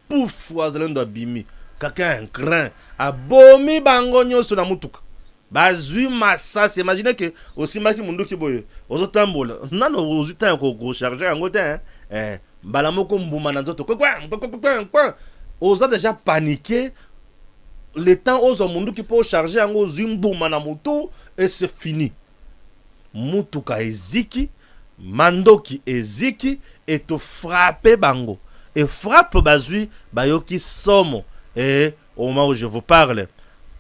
Pouf, Wazalendo abimi. Kaka un crin. Abomi bango nyoso na mutuka. Bazui masasi. Imaginez que aussi maki mundu ki boye. Ozo tambola. Nano ozo tan ko charger yango te hein. Bala moko mbuma na nzoto. Ozo déjà paniqué. le temps aux mundu qui peut charger en zimbouma na moto et c'est fini. Mutuka eziki, mandoki eziki et to frapper bango. Et frappe bazui bayoki somo. Et au moment où je vous parle,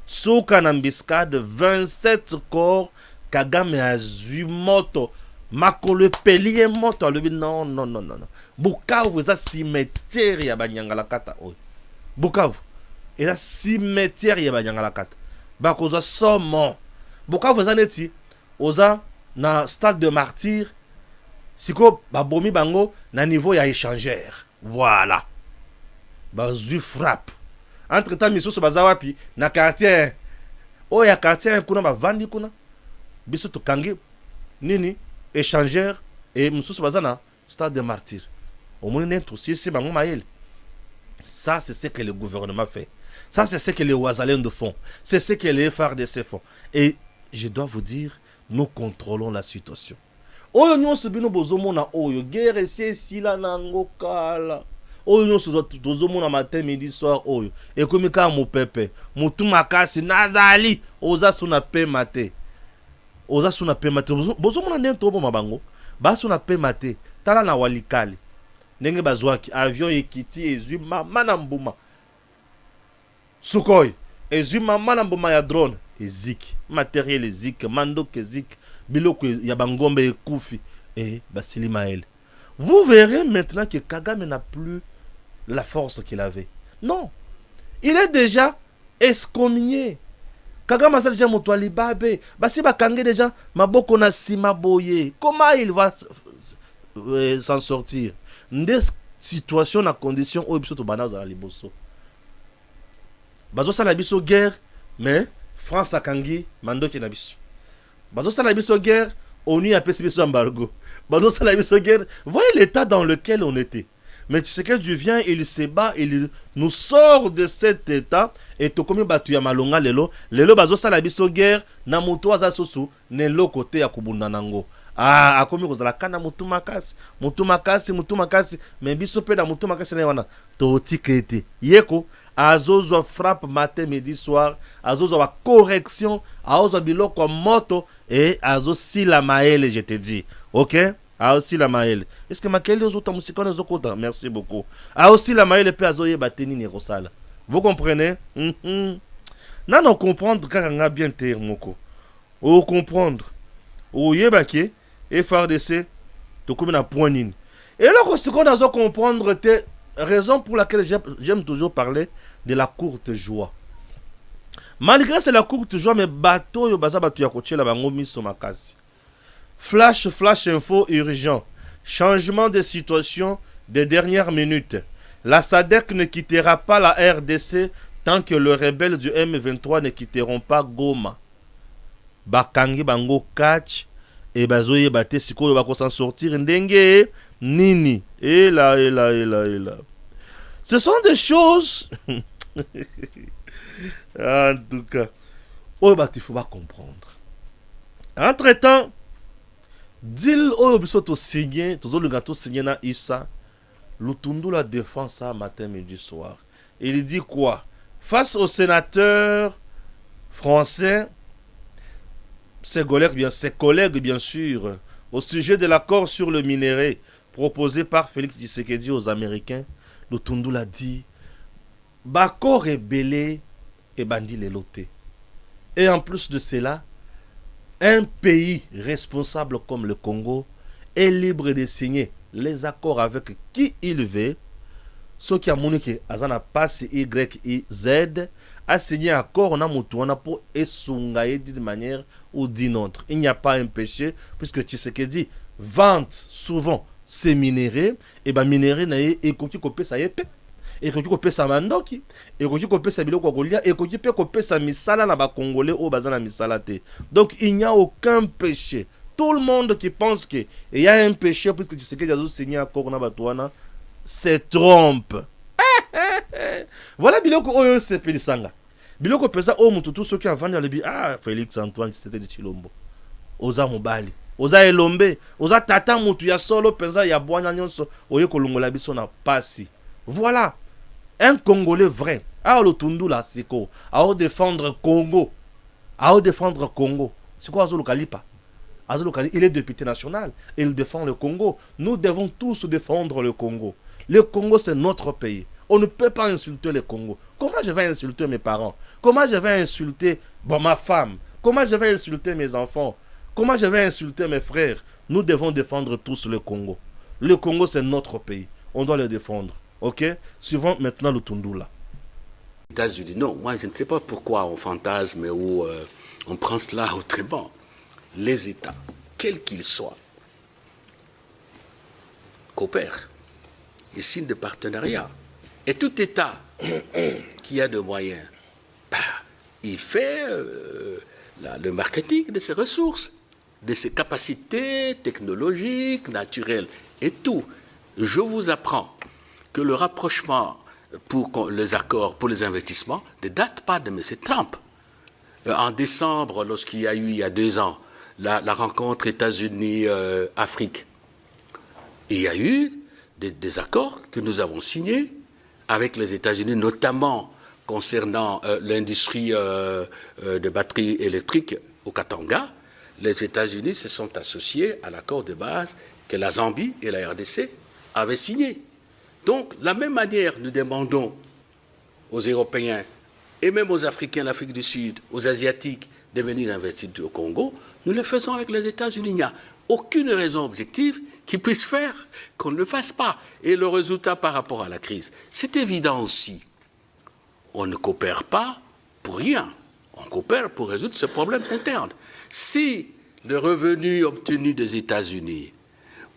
Souka Nambiscade, 27 corps, Kagame a zui moto. Makolo pelier moto. Non, non, non, non. Bukavu, ça cimetière ya banyangalakata. Bukavu. Et là, cimetière ya banyangalakata. Bakoza somo. Bukavu, ça neti. Oza, na stade de martyr. Siko, babomi bango, na niveau ya échangeur. Voilà. Bazui frappe. Entre temps, miso so bazawapi, na quartier. Oh, ya quartier, kuna bavandi kuna. Biso to kangi. Nini, échangeur. Et miso so bazana, stade de martyr. Au moins, n'est aussi, c'est bango maël. Ça, c'est ce que le gouvernement fait. Ça, c'est ce que les Ouazalendo font. C'est ce que les FARDC font. Et je dois vous dire, nous contrôlons la situation. Oyo nyonso bino bozomona oyo guerre si la nango kala. Oyo nyonso tozomona matin midi soir oyo. Ekomi ka mopepe. Mutu makasi nazali oza suna pe mate. Oza suna pe mate. Bozomona nento bo mabango. Ba suna pe mate. Tala na walikali. Ndenge bazwaki avion ekiti ezwi mama na mbuma. Sukhoi ezwi mama na mbuma ya drone eziki. Matériel eziki, mandok eziki. Biloko ya bangombe ekufi et Basili Maël. Vous verrez maintenant que Kagame n'a plus la force qu'il avait. Non. Il est déjà excommunié. Kagame a déjà motoali babe. Basi bakange déjà maboko na sima boye. Comment il va s'en sortir? Des situations na condition où biso to banaza liboso. Bazo sala biso guerre mais France akangi mandoki na biso. Bazo sala biso guerre, ONU a pesi biso embargo. Bazo sala biso guerre, voyez l'état dans lequel on était. Mais tu sais que Dieu vient, il se bat, il nous sort de cet état. Et to komi batu ya malonga lelo. Lelo bazo sala biso guerre, na moto aza sosu, ne lo kote ya kubunda nango. Ah, akomi kozala kana mutu makasi. Mutu makasi. Mais biso pe na mutu makasi na wana. To tikete. Yeko, azozo frappe matin, midi, soir. Azozo wa correction. Azozo biloko moto. Et azo si la maël, je te dis. Ok? A aussi la maël. Est-ce que Makeli ozota musikone zokota? Merci beaucoup. A aussi la maël pe azoye bateni ni rosala. Vous comprenez? Non, non, comprendre car on a bien terre moko. O comprendre. O yebake et FARDC to comme na point nini. Et là ce qu'on a comprendre te raison pour laquelle j'aime toujours parler de la courte joie. Malgré c'est la courte joie mais bateau yo baza bato ya kochela bango miso makasi. Flash info urgent. Changement de situation des dernières minutes. La SADC ne quittera pas la RDC tant que les rebelles du M23 ne quitteront pas Goma. Bakangi bango catch et bazoye bate sikoyo bako s'en sortir ndenge nini. Et là. Ce sont des choses en tout cas. Oh bah il faut pas comprendre. Entre-temps, Dil oyo biso to signé, tozo le gâteau signé na Issa, Lutundu la défend ça matin, midi, soir. Il dit quoi? Face aux sénateurs français, ses collègues bien sûr, au sujet de l'accord sur le minerai proposé par Félix Tshisekedi aux Américains, Lutundu l'a dit, Bako rebelle et bandi les lotés. Et en plus de cela, un pays responsable comme le Congo est libre de signer les accords avec qui il veut. Ce qui a montré que Azana passe YZ a signé un accord na mutuana pour esungaye d'une manière ou d'une autre. Il n'y a pas un péché puisque Tshisekedi vante souvent ces minéraux et ben minéraux na et koki kopé ça yépé. Et koki kopesa mandoki et koki kopesa biloko kolia et koki pe kopesa misala na ba congolais au bazana misala te. Donc il n'y a aucun péché. Tout le monde qui pense que il y a un péché puisque tu sais que Dieu signé accord na batouana se trompe. Voilà biloko oyo c'est pelisanga. Biloko pesa o mutu tout ceux qui avant le bi Félix Antoine c'était de Chilombo. Oza mobali. Oza elombe, oza tata mutu ya solo penza ya bwana nyonso oye kolongola biso na pasi. Voilà. Un Congolais vrai. Ah, le Tundu là, c'est quoi? À défendre Congo. À défendre Congo. C'est quoi Azolo Kalipa? Azolo Kalipa, il est député national. Et il défend le Congo. Nous devons tous défendre le Congo. Le Congo, c'est notre pays. On ne peut pas insulter le Congo. Comment je vais insulter mes parents? Comment je vais insulter ma femme? Comment je vais insulter mes enfants? Comment je vais insulter mes frères? Nous devons défendre tous le Congo. Le Congo, c'est notre pays. On doit le défendre. Ok? Suivons maintenant le Tundula. États-Unis, non, moi je ne sais pas pourquoi on fantasme ou on prend cela autrement. Les États, quels qu'ils soient, coopèrent. Ils signent des partenariats. Et tout État qui a de moyens, il fait le marketing de ses ressources, de ses capacités technologiques, naturelles et tout. Je vous apprends que le rapprochement pour les accords, pour les investissements, ne date pas de M. Trump. En décembre, lorsqu'il y a eu, il y a 2 ans, la rencontre États-Unis-Afrique, il y a eu des accords que nous avons signés avec les États-Unis, notamment concernant l'industrie de batteries électriques au Katanga. Les États-Unis se sont associés à l'accord de base que la Zambie et la RDC avaient signé. Donc, de la même manière, nous demandons aux Européens et même aux Africains, l'Afrique du Sud, aux Asiatiques, de venir investir au Congo. Nous le faisons avec les États-Unis. Il n'y a aucune raison objective qui puisse faire qu'on ne le fasse pas. Et le résultat par rapport à la crise, c'est évident aussi. On ne coopère pas pour rien. On coopère pour résoudre ce problème interne. Si le revenu obtenu des États-Unis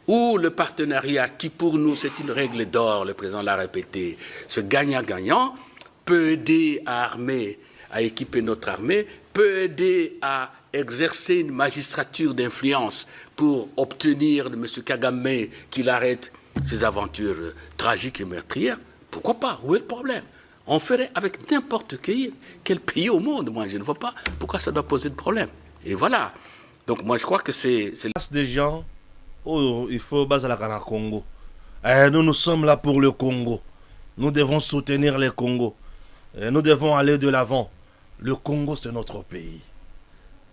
ou le partenariat qui pour nous c'est une règle d'or, le président l'a répété, ce gagnant-gagnant peut aider à armer, à équiper notre armée, peut aider à exercer une magistrature d'influence pour obtenir de M. Kagame qu'il arrête ses aventures tragiques et meurtrières, pourquoi pas? Où est le problème? On ferait avec n'importe quel pays au monde. Moi, je ne vois pas pourquoi ça doit poser de problème. Et voilà. Donc, moi, je crois que c'est des gens, il faut baser la Ghana Congo. Nous sommes là pour le Congo. Nous devons soutenir le Congo. Nous devons aller de l'avant. Le Congo, c'est notre pays.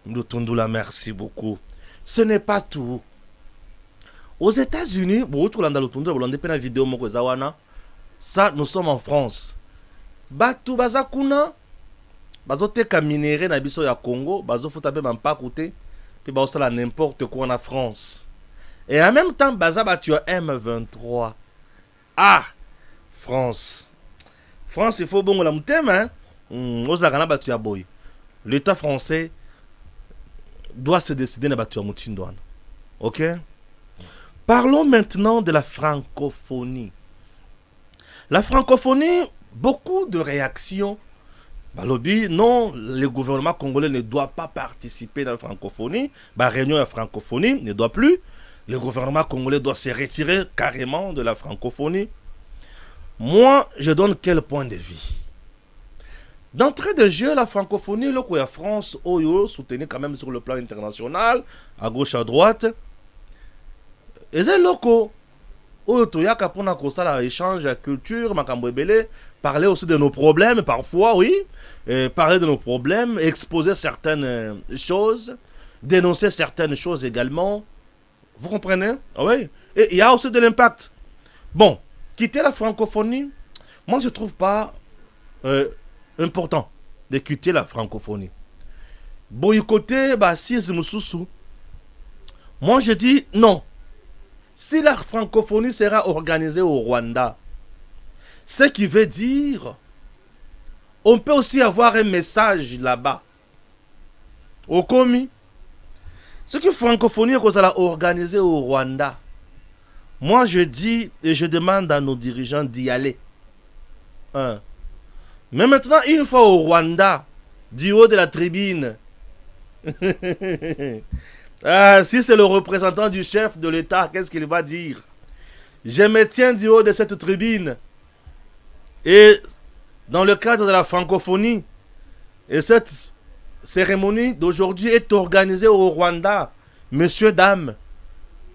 Nous Tundula, merci beaucoup. Ce n'est pas tout. Aux États-Unis, ça, nous sommes en France. Batu bazakuna, bazoteka minéré na biso ya Congo, bazofuta pe bampakute, puis bazosala n'importe quoi en France. Et en même temps, baza batu ya M23. Ah, France. France, il faut bon la mutema, hein. Ozala batu ya boy. L'État français doit se décider na batu ya mutindwana. OK? Parlons maintenant de la francophonie. La francophonie, beaucoup de réactions. Balobi, non, le gouvernement congolais ne doit pas participer dans la francophonie. La réunion de la francophonie ne doit plus. Le gouvernement congolais doit se retirer carrément de la francophonie. Moi, je donne quel point de vue? D'entrée de jeu, la francophonie, le la France, soutenu quand même sur le plan international, à gauche, à droite. Et c'est locaux. Toyaka pour na échange de culture, parler aussi de nos problèmes parfois, oui, parler de nos problèmes, exposer certaines choses, dénoncer certaines choses également. Vous comprenez? Ah oui. Et il y a aussi de l'impact. Bon, quitter la francophonie, moi je trouve pas important de quitter la francophonie. Boycotter, si moi je dis non. Si la francophonie sera organisée au Rwanda, ce qui veut dire, on peut aussi avoir un message là-bas. Au commis, ce que francophonie sera organisée au Rwanda, moi je dis et je demande à nos dirigeants d'y aller. Mais maintenant, une fois au Rwanda, du haut de la tribune, si c'est le représentant du chef de l'État, qu'est-ce qu'il va dire? Je me tiens du haut de cette tribune. Et dans le cadre de la francophonie, et cette cérémonie d'aujourd'hui est organisée au Rwanda, messieurs, dames,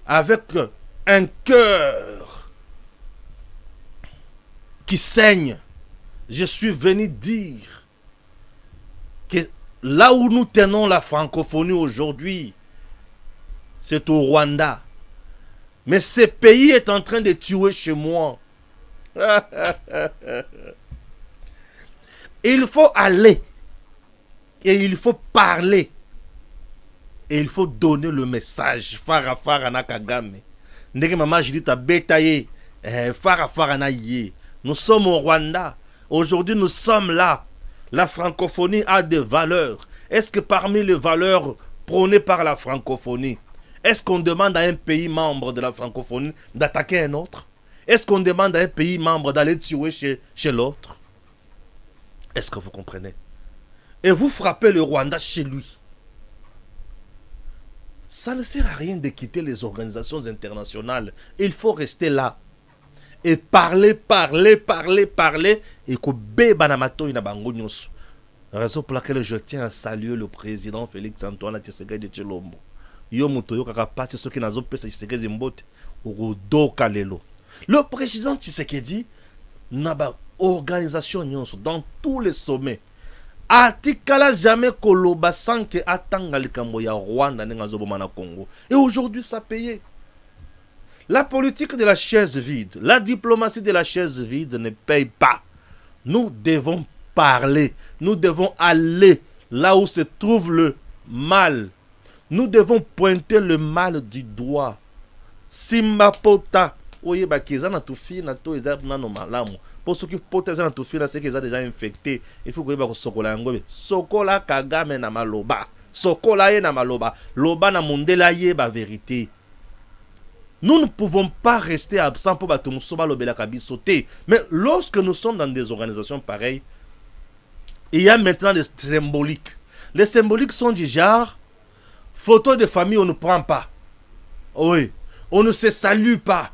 avec un cœur qui saigne je suis venu dire que là où nous tenons la francophonie aujourd'hui, c'est au Rwanda. Mais ce pays est en train de tuer chez moi. Il faut aller. Et il faut parler. Et il faut donner le message. Fara fara na Kagame. Ndenge maman Judith a bétaillé. Fara fara na yé. Nous sommes au Rwanda. Aujourd'hui, nous sommes là. La francophonie a des valeurs. Est-ce que parmi les valeurs prônées par la francophonie, est-ce qu'on demande à un pays membre de la francophonie d'attaquer un autre? Est-ce qu'on demande à un pays membre d'aller tuer chez l'autre? Est-ce que vous comprenez? Et vous frappez le Rwanda chez lui. Ça ne sert à rien de quitter les organisations internationales. Il faut rester là. Et parler. Et que Banamato ina bango nyonso. Raison pour laquelle je tiens à saluer le président Félix Antoine Tshisekedi de Tshilombo. Yo muto yo kaka pasi soki nazo pesa Tshisekedi mbote okodoka lelo. Le président Tshisekedi na ba organisation nyonso dans tous les sommets. Atikala jamais koloba sans que atanga likambo ya Rwanda nenga zoboma na Congo. Et aujourd'hui ça paye. La politique de la chaise vide, la diplomatie de la chaise vide ne paye pas. Nous devons parler, nous devons aller là où se trouve le mal. Nous devons pointer le mal du doigt. Simba pota. Oye bakiza na tufi na to eza na no malamu. Pour ceux qui pota eza na tufi là c'est qu'ils ont déjà infecté. Il faut que ba sokola ngobe. Sokola Kagame na maloba. Sokola ye na maloba. Loba na mondela ye ba vérité. Nous ne pouvons pas rester absents pour battre Moussoba Lobela Kabi sauter. Mais lorsque nous sommes dans des organisations pareilles, il y a maintenant des symboliques. Les symboliques sont du genre photo de famille, on ne prend pas. Oui. On ne se salue pas.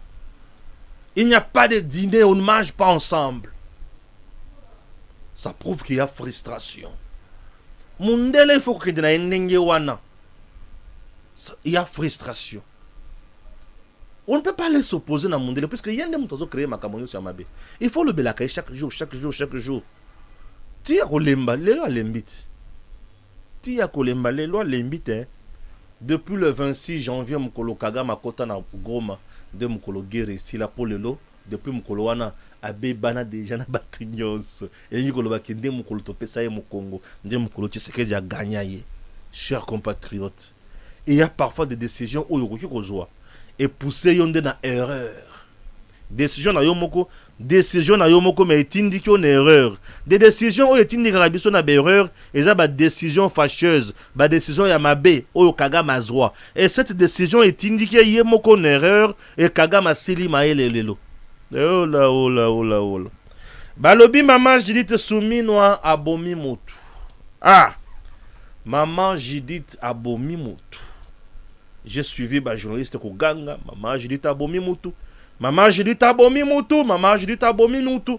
Il n'y a pas de dîner, on ne mange pas ensemble. Ça prouve qu'il y a frustration. Mundele, il faut que tu aies il y a frustration. On ne peut pas les s'opposer dans le monde parce qu'il y a des gens qui ont créé ma camonio sur ma baie. Il faut le belakaï chaque jour. Tia kolemba, les lois lembit. Tia kolemba, les lois lembit. Depuis le 26 janvier, Mukolo Kagame Kota na Goma, de Mukolo Guerre ici là pour le lot. Depuis Mukolo Wana, Abe Bana déjà na Batignons. Et Mukolo Bakende Mukolo Topesa et Mukongo. De Mukolo Tshisekedi a gagné. Chers compatriotes. Il y a parfois des décisions où il y a et pousser yonde na erreur. Décision na yomoko mais etindi ki on erreur. Des décisions où etindi karabiso na erreur, et ça ba décision fâcheuse, ba décision ya mabe oyo Kagame azwa. Et cette décision etindi ki yemoko en erreur et Kagame asili maele lelo. Oh là. Balobi maman Judith Soumi noa abomi motu. Ah. Maman Judith abomi motu. J'ai suivi ma journaliste Koganga, maman Judith abomi mutu. Maman Judith abomi mutu, maman Judith abomi mutu.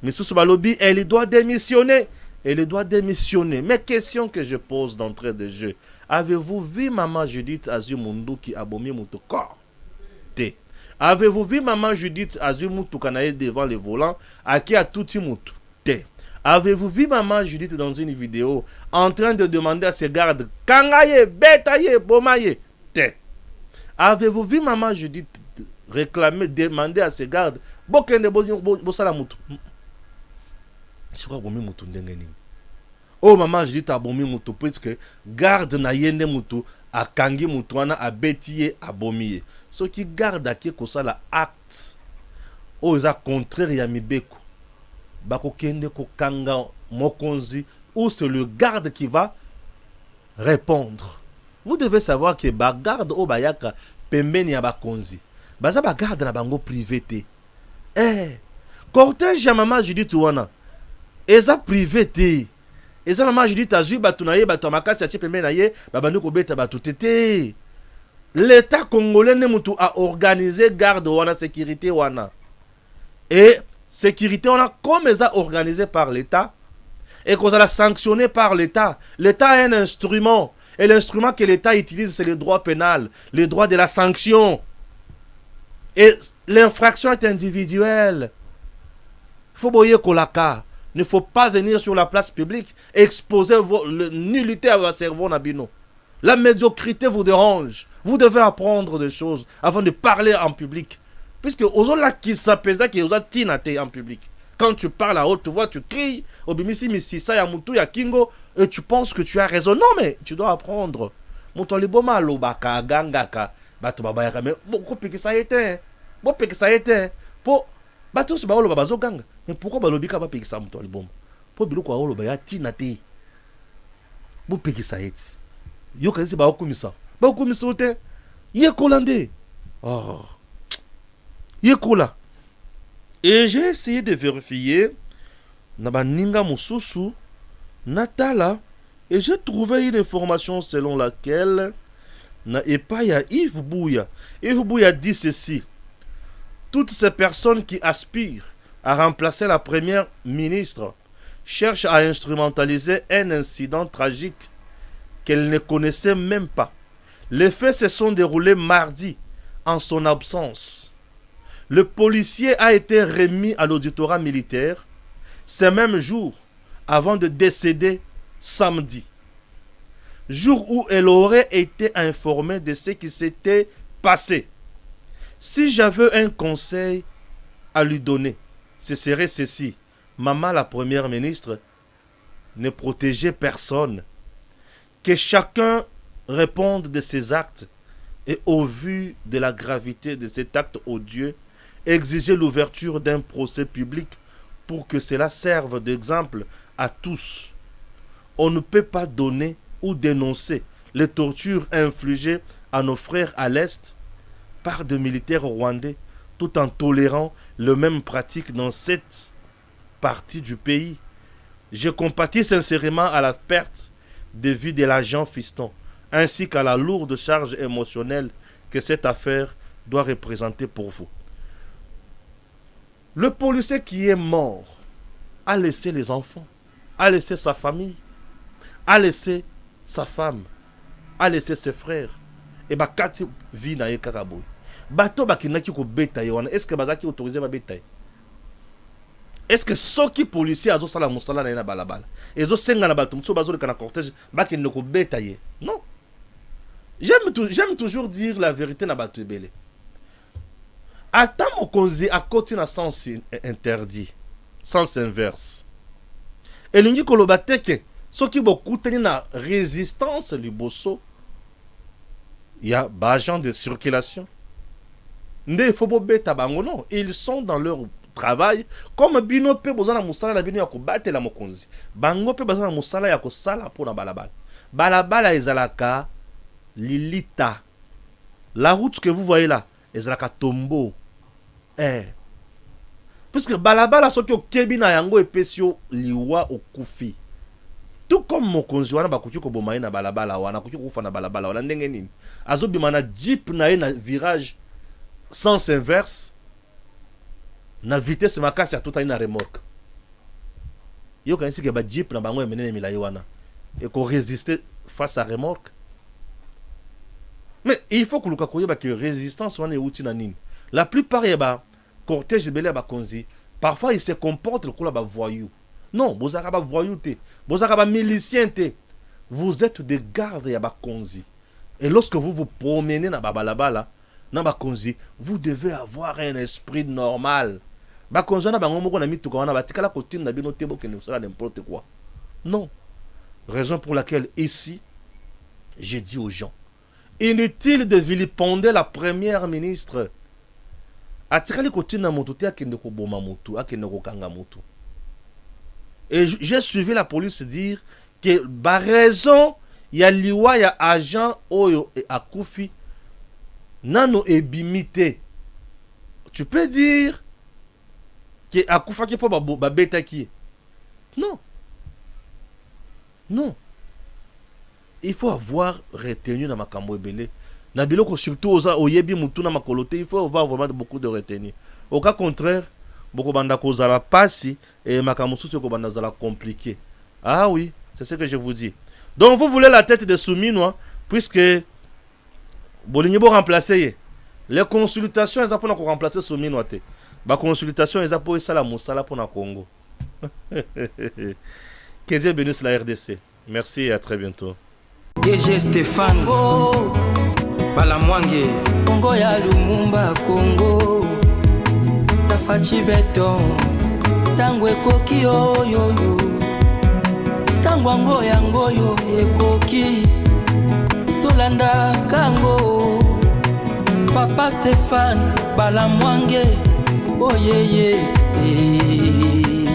Mais sous ce balobi, elle doit démissionner. Mais question que je pose d'entrée de jeu. Avez-vous vu maman Judith Azumundu qui abomi mutu corps? Avez-vous vu maman Judith Azumundu kanaye devant le volant à qui a tout mutu? Avez-vous vu maman Judith dans une vidéo en train de demander à ses gardes Kangaye, Betaye, Bomaye? Avez-vous vu maman Judith réclamer, demander à ses gardes Bokende Bosala Moutou? Je crois que Moutou Ndengeni. Oh maman Judith a bomi Moutou, puisque garde na yende Moutou, a Kangi Moutouana, a Bétiye, a bomiye. Ce qui garde à qui ça la acte. Oh, ils a contraire Yamibeko. Bako Kende ko Kanga Mokonzi, ou c'est le garde qui va répondre. Vous devez savoir que bagarde au bayaka pembeni ya bakonzi. Baza bagarde na bango privé te. Cortège ya maman Judith wana. Eza privé te. Eza maman Judith azui batu na ye batu makasi ya pembeni na ye babandi ko beta batu tete. L'État congolais ne mutu a organisé garde wana sécurité wana. Et sécurité wana comme eza organisé par l'État et qu'on a sanctionné par l'État. L'État a un instrument. Et l'instrument que l'État utilise, c'est le droit pénal, le droit de la sanction. Et l'infraction est individuelle. Il faut boyer kolaka. ne faut pas venir sur la place publique exposer le nullité à votre cerveau nabino. La médiocrité vous dérange. Vous devez apprendre des choses avant de parler en public. Puisque aujourd'hui, qui s'apaisa qui est tinate en public. Quand tu parles à haute voix, tu cries, Obimisi Misisa Yamutu Yakingo, et tu penses que tu as raison. Non, mais tu dois apprendre. Montoliboma Lobaka, Gangaka, Batubabayaka, mais beaucoup que ça a été. Beaucoup que ça a été. Pour Batus Baolo Babazo Gang. Mais pourquoi Balobika va piquer ça, Montoliboma? Pour Biloko Aolo Baya Tinate. Beaucoup que ça a été. Yo kanisi ba okumisa. Ba okumisa ote. Ye kolande. Oh. Ye kola. Et j'ai essayé de vérifier Naba Ninga Mususu Natala et j'ai trouvé une information selon laquelle na Epaya Yves Bouya. Yves Bouya dit ceci: toutes ces personnes qui aspirent à remplacer la première ministre cherchent à instrumentaliser un incident tragique qu'elle ne connaissait même pas. Les faits se sont déroulés mardi en son absence. Le policier a été remis à l'auditorat militaire ce même jour avant de décéder samedi. Jour où elle aurait été informée de ce qui s'était passé. Si j'avais un conseil à lui donner, ce serait ceci: maman la première ministre, ne protégez personne. Que chacun réponde de ses actes et au vu de la gravité de cet acte odieux, exiger l'ouverture d'un procès public pour que cela serve d'exemple à tous. On ne peut pas donner ou dénoncer les tortures infligées à nos frères à l'Est par des militaires rwandais tout en tolérant les mêmes pratiques dans cette partie du pays. Je compatis sincèrement à la perte de vie de l'agent Fiston, ainsi qu'à la lourde charge émotionnelle que cette affaire doit représenter pour vous. Le policier qui est mort a laissé les enfants, a laissé sa famille, a laissé sa femme, a laissé ses frères. Et bah kati vie na ye kakaboy. Bato bakinaki ko betaye wana, est-ce que bazaki autorisé ba betaye? Est-ce que ceux qui policiers azo sala musala na balabala ezo senga na bato mso bazo le kana cortège bakine ko betaye? Non. J'aime toujours dire la vérité na bato ebele. Ata mokonzi a côté na sens interdit, sens inverse. Elingi koloba teke soki bokutani na résistance liboso ya ba agent de circulation. Nde faut beta bango non, ils sont dans leur travail comme bino pe bozana musala na bino ya ko batela mokonzi. Bango pe bozana musala ya ko sala pour na balabala. Balabala ezalaka lilita. La route que vous voyez là, ezalaka tombeau. Puisque balabala soki okebi na yango epesio liwa okufi. Tout comme mokonzi wana bakuki ko bomaye na balabala wana, kuki kufa na balabala wana ndenge nini? Azobima na jeep na ye na virage sens inverse. Na vitesse makasi ya tota ina remorque. Yo kanisi ke ba jeep na bango emenene milayi wana. Et qu'on résister face à remorque. Mais il faut que nous koyeba que résistance wana euti na nini. La plupart yeba cortège belé ba konzi, parfois ils se comportent comme ba voyous. Non, bozaka ba voyous te, bozaka ba milicien te. Vous êtes des gardes ya ba konzi. Et lorsque vous vous promenez na ba balabala, na ba konzi, vous devez avoir un esprit normal. Ba konzi na bango moko na mituka wana batikala kotine na bino te bokene sala n'importe quoi. Non. Raison pour laquelle ici j'ai dit aux gens, inutile de vilipender la première ministre. Atikali kotina moto te akende ko boma moto, akende ko kanga moto. Et j'ai suivi la police dire que ba raison ya liwa ya agent oyo e akufi nano ebimité. Tu peux dire que akufa ki po ba beta ki. Non. Non. Il faut avoir retenu na makambo ebele. Na biloko surtout aux yebi mutu na makolote, il faut avoir vraiment beaucoup de retenue. Au cas contraire, beaucoup banda kozala pasi et makambo susu ko banda zala compliqué. Ah oui, c'est ce que je vous dis. Donc vous voulez la tête de Souminwa puisque bolingi bo remplacer les consultations eza pona ko remplacer Souminwa te. Ba consultation eza po esala mosala pona Congo. Que Dieu bénisse la RDC. Merci et à très bientôt. DG Stéphane oh, Balamwange Congo ya Lumumba Congo Tafachi Beton Tangwe koki yo yo yo Tangwango yango yo ekoki Tolanda kango Papa Stéphane Balamwange oh yeah yeah